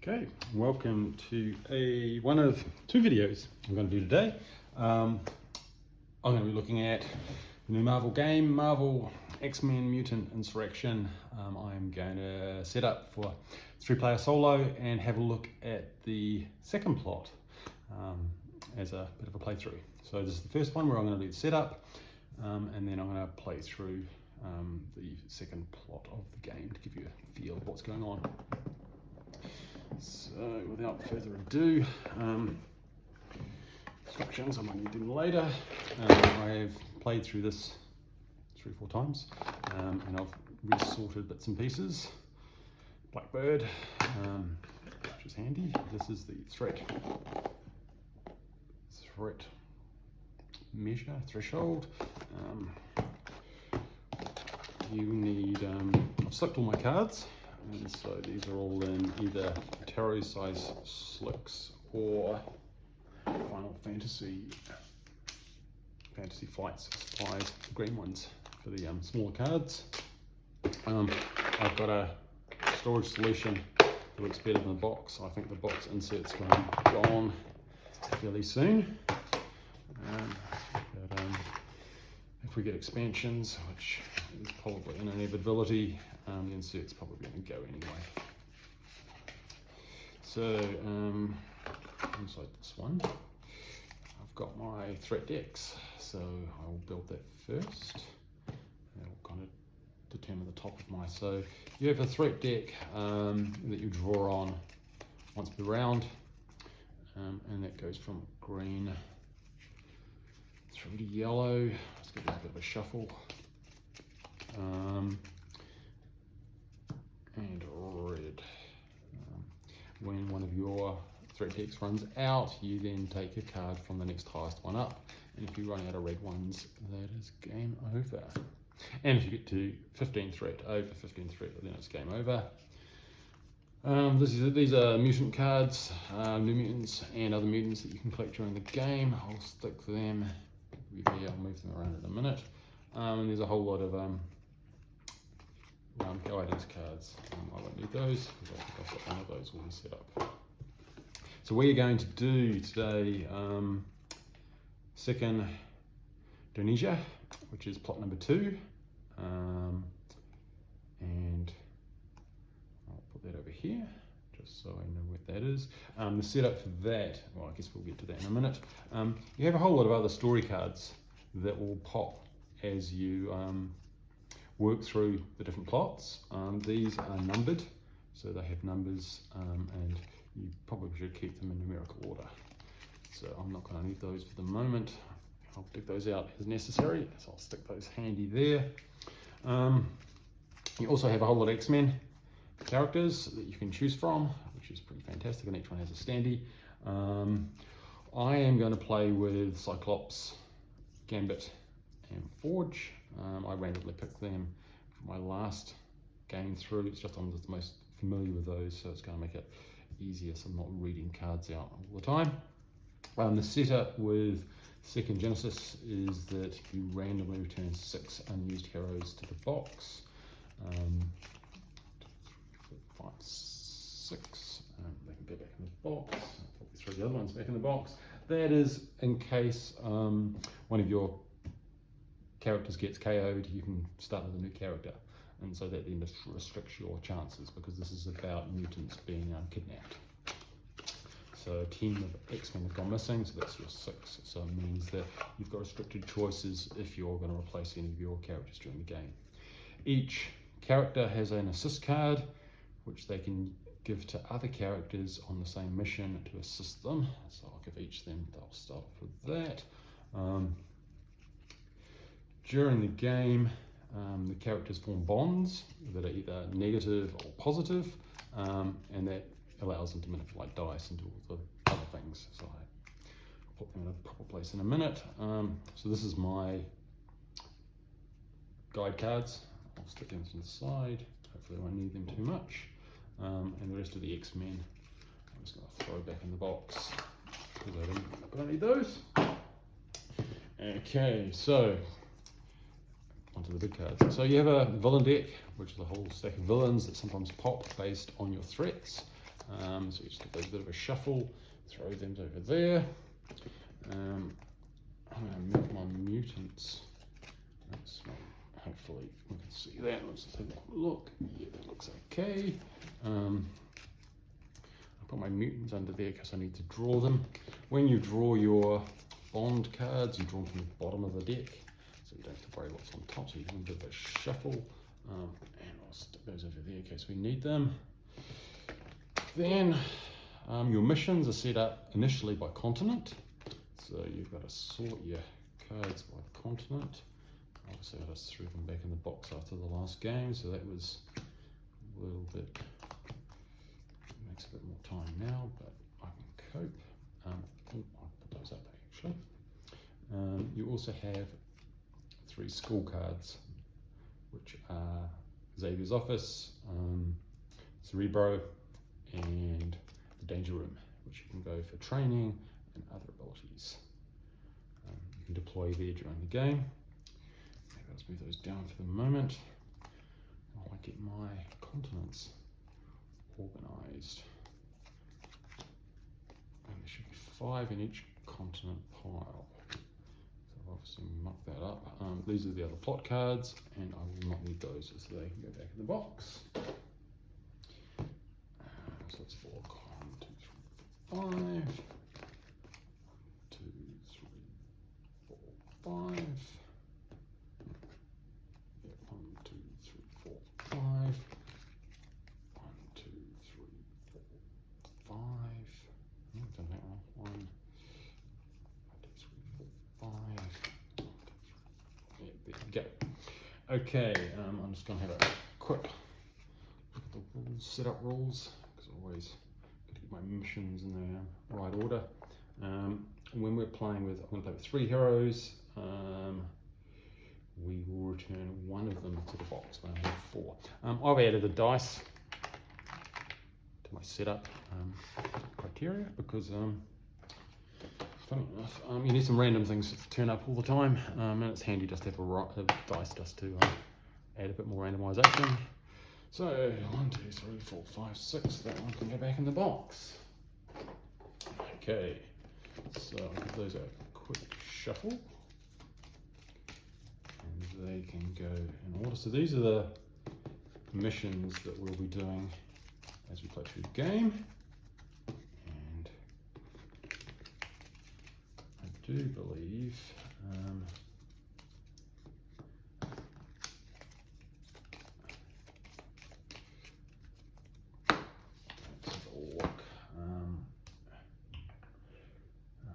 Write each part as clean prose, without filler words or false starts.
Okay, welcome to one of two videos I'm going to do today. I'm going to be looking at the new Marvel game, Marvel X-Men Mutant Insurrection. I'm going to set up for 3-player solo and have a look at the second plot as a bit of a playthrough. So this is the first one where I'm going to do the setup, and then I'm going to play through the second plot of the game to give you a feel of what's going on. So without further ado, instructions, I might need them later. I've played through this 3 or 4 times, and I've resorted bits and pieces. Blackbird, which is handy. This is the threat measure, threshold. You need, I've selected all my cards. And so these are all in either tarot size slicks or Final Fantasy Flights supplies, the green ones for the smaller cards. I've got a storage solution that looks better than the box. I think the box insert's going to be gone fairly soon. But if we get expansions, which is probably an inevitability, the insert's probably going to go anyway. So inside this one, I've got my threat decks. So I'll build that first. That'll kind of determine the top of my. So you have a threat deck that you draw on once per round, and that goes from green through to yellow. Let's give this a bit of a shuffle. And red. When one of your threat decks runs out, you then take a card from the next highest one up, and if you run out of red ones, that is game over. And if you get to 15 threat, over 15 threat, then it's game over. These are mutant cards, new mutants and other mutants that you can collect during the game. I'll stick them here, I'll move them around in a minute. And there's a whole lot of guidance cards. I won't need those because I think I've got one of those already set up. So we're going to do today second Indonesia, which is plot number 2, and I'll put that over here just so I know what that is. The setup for that, well, I guess we'll get to that in a minute. You have a whole lot of other story cards that will pop as you work through the different plots. These are numbered, so they have numbers, and you probably should keep them in numerical order. So I'm not going to need those for the moment. I'll dig those out as necessary, so I'll stick those handy there. You also have a whole lot of X-Men characters that you can choose from, which is pretty fantastic, and each one has a standee. I am going to play with Cyclops, Gambit, and Forge. I randomly picked them for my last game through. It's just I'm just the most familiar with those, so it's going to make it easier so I'm not reading cards out all the time. The setup with second Genesis is that you randomly return 6 unused heroes to the box. 2, 3, 4, 5, 6. They can go back in the box. I'll probably throw the other ones back in the box. That is in case one of your characters gets KO'd, you can start with a new character, and so that then restricts your chances because this is about mutants being kidnapped. So a team of X-Men have gone missing, so that's your 6. So it means that you've got restricted choices if you're going to replace any of your characters during the game. Each character has an assist card, which they can give to other characters on the same mission to assist them. So I'll give each of them, they'll start with that. During the game, the characters form bonds that are either negative or positive, and that allows them to manipulate dice and do all the other things. So I'll put them in a proper place in a minute. So this is my guide cards. I'll stick them to the side. Hopefully I won't need them too much. And the rest of the X-Men, I'm just going to throw back in the box because I don't need those. Okay, so onto the big cards. So you have a villain deck, which is a whole stack of villains that sometimes pop based on your threats. So you just give those a bit of a shuffle, throw them over there. I'm going to move my mutants. Hopefully we can see that. Let's take a look. Yeah, that looks okay. I'll put my mutants under there because I need to draw them. When you draw your bond cards, you draw them from the bottom of the deck, so you don't have to worry what's on top. So you can do a bit of a shuffle, and I'll stick those over there in case we need them. Then your missions are set up initially by continent, so you've got to sort your cards by continent. Obviously I just threw them back in the box after the last game, so that was a little bit, makes a bit more time now, but I can cope. I'll put those up actually. You also have 3 school cards, which are Xavier's Office, Cerebro, and the Danger Room, which you can go for training and other abilities. You can deploy there during the game. Maybe I'll just move those down for the moment while I get my continents organised. And there should be 5 in each continent pile. So I've obviously mucked that up. These are the other plot cards, and I will not need those, so they can go back in the box. So it's 4, 1, 2, 3, 4, 5. 1, 2, 3, 4, 5. 1, 2, 3, 4, 5. 1, 2, 3, 4, 5. I've done that one. 1, 2, 3, 4, 5. Yeah, there we go. Okay, I'm just going to have a quick look at the rules, setup rules. Always got to get my missions in the right order. When we're playing with, I'm going to play with 3 heroes. We will return 1 of them to the box. I have 4. I've added a dice to my setup criteria because, funny enough, you need some random things to turn up all the time, and it's handy just to have a dice just to add a bit more randomisation. So 1, 2, 3, 4, 5, 6. That one can go back in the box. Okay, so I'll give those a quick shuffle, and they can go in order. So these are the missions that we'll be doing as we play through the game. And I do believe.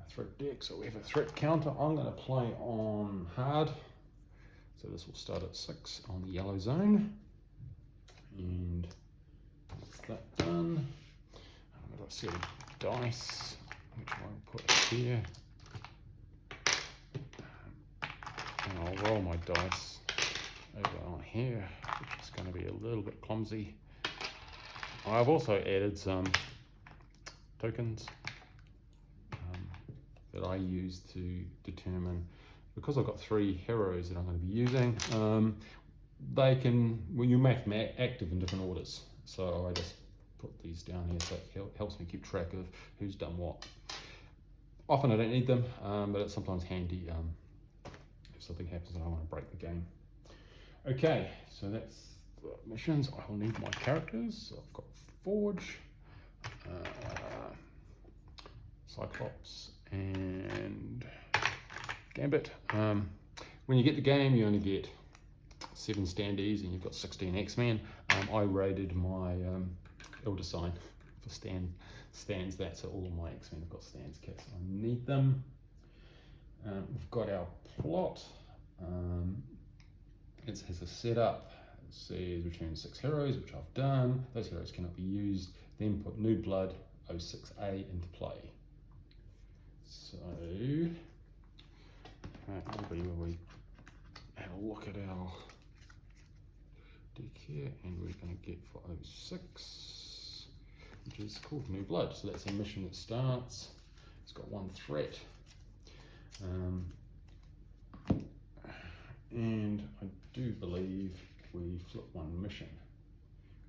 Threat deck, so we have a threat counter. I'm going to play on hard, so this will start at 6 on the yellow zone, and that's that done. I've got a set of dice which I'll put here, and I'll roll my dice over on here, which is going to be a little bit clumsy. I've also added some tokens that I use to determine, because I've got 3 heroes that I'm going to be using, they can, when you make them active in different orders. So I just put these down here so it helps me keep track of who's done what. Often I don't need them, but it's sometimes handy if something happens and I want to break the game. Okay, so that's the missions. I will need my characters. So I've got Forge, Cyclops, and Gambit. When you get the game, you only get 7 standees and you've got 16 X-Men. I rated my Elder Sign for stands that, so all of my X-Men have got stands kits. I need them. We've got our plot. It has a setup. It says return 6 heroes, which I've done. Those heroes cannot be used. Then put New Blood 06A into play. So, that'll be where we have a look at our deck here, and we're going to get for 06, which is called New Blood. So that's a mission that starts. It's got 1 threat. And I do believe we flip 1 mission.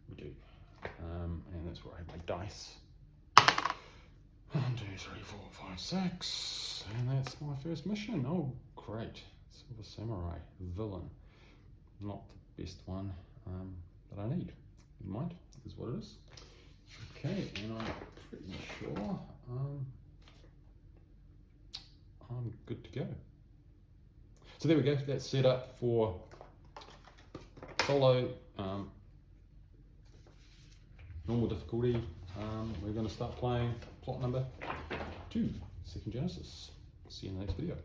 We do. and that's where I have my dice. 1, 2, 3, 4, 5, 6, and that's my first mission. Oh, great! Silver Samurai villain, not the best one that I need. Never mind, is what it is. Okay, and I'm pretty sure I'm good to go. So there we go. That's set up for solo, normal difficulty. We're going to start playing plot number 2, Second Genesis. See you in the next video.